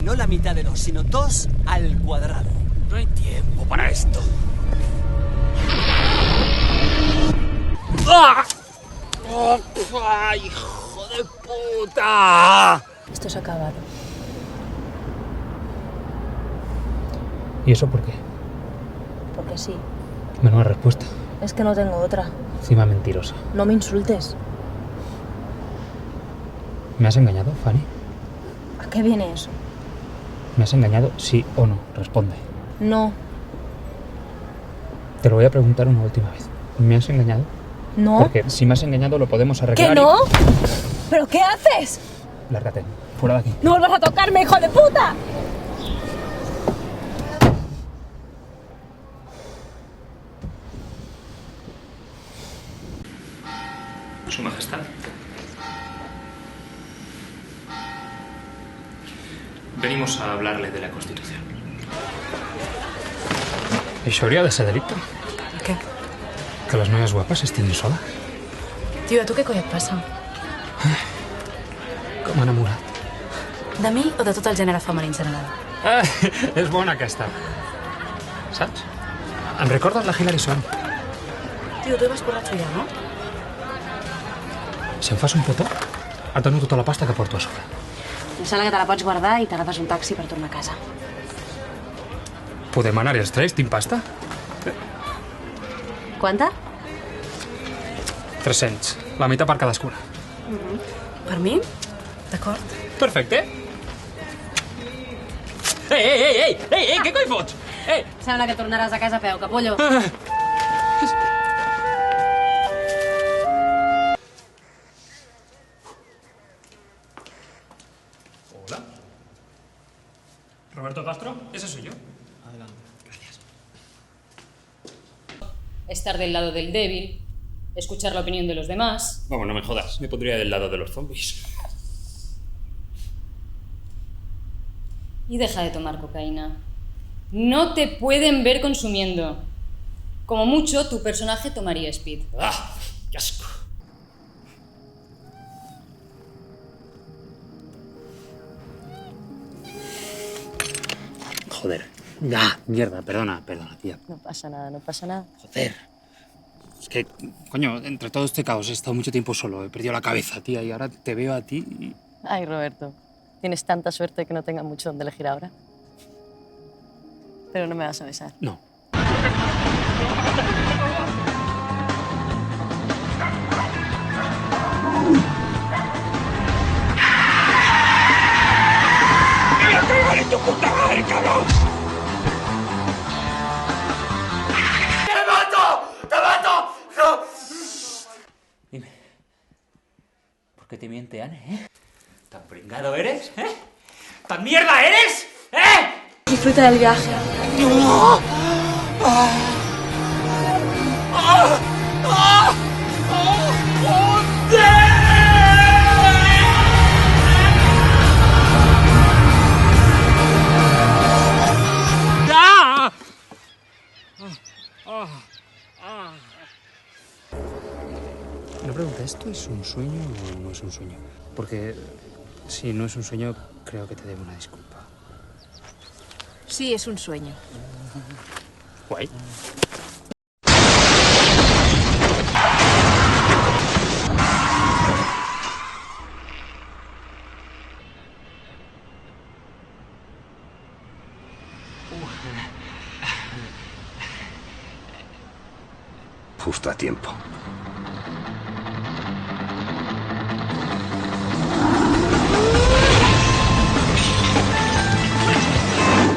No la mitad de 2, sino 2 al cuadrado. No hay tiempo para esto. ¡Ah! ¡Oh, hijo de puta! Esto se ha acabado. ¿Y eso por qué? Porque sí. Menuda respuesta. Es que no tengo otra. Encima mentirosa. No me insultes. ¿Me has engañado, Fanny? ¿A qué viene eso? ¿Me has engañado, sí o no? Responde. No. Te lo voy a preguntar una última vez. ¿Me has engañado? No. Porque si me has engañado lo podemos arreglar. ¿Que no? ¿Pero qué haces? Lárgate. Fuera de aquí. ¡No vuelvas a tocarme, hijo de puta! Su Majestad. Venimos a hablarle de la Constitución. ¿Això hauria de ser delicte? Què? Que les noies guapes estiguin sola? Tio, a tu què coi et passa? Com enamorat. De mi o de tot el gènere femení en general? És bona aquesta. Saps? Em recordes la Hilary Swank. Tio, tu vas borratxo ja, no? Si em fas un petó, et dono tota la pasta que porto a sobre. Em sembla que te la pots guardar i t'agafes un taxi per tornar a casa. Podem anar als tres? Tinc pasta? Quanta? 300. La meitat per cadascuna. Per mi? D'acord. Perfecte. Ei, què coi fots? Ei! Sembla que tornaràs a casa a peu, capollo. Hola. Roberto Castro, ese soy yo. Adelante. Gracias. Estar del lado del débil, escuchar la opinión de los demás. Vamos, no me jodas. Me pondría del lado de los zombies. Y deja de tomar cocaína. No te pueden ver consumiendo. Como mucho, tu personaje tomaría speed. ¡Ah! ¡Qué asco! Joder. Ya, mierda, perdona, tía. No pasa nada, no pasa nada. Joder. Es que, coño, entre todo este caos he estado mucho tiempo solo, he perdido la cabeza, tía, y ahora te veo a ti y... Ay, Roberto, tienes tanta suerte que no tengas mucho donde elegir ahora. Pero no me vas a besar. No. Dime, ¿por qué te miente Anne, ¿Tan pringado eres, ¿Tan mierda eres, Disfruta del viaje. Una pregunta, ¿esto es un sueño o no es un sueño? Porque si no es un sueño, creo que te debo una disculpa. Sí, és un sueño. Guay. Justo a tiempo.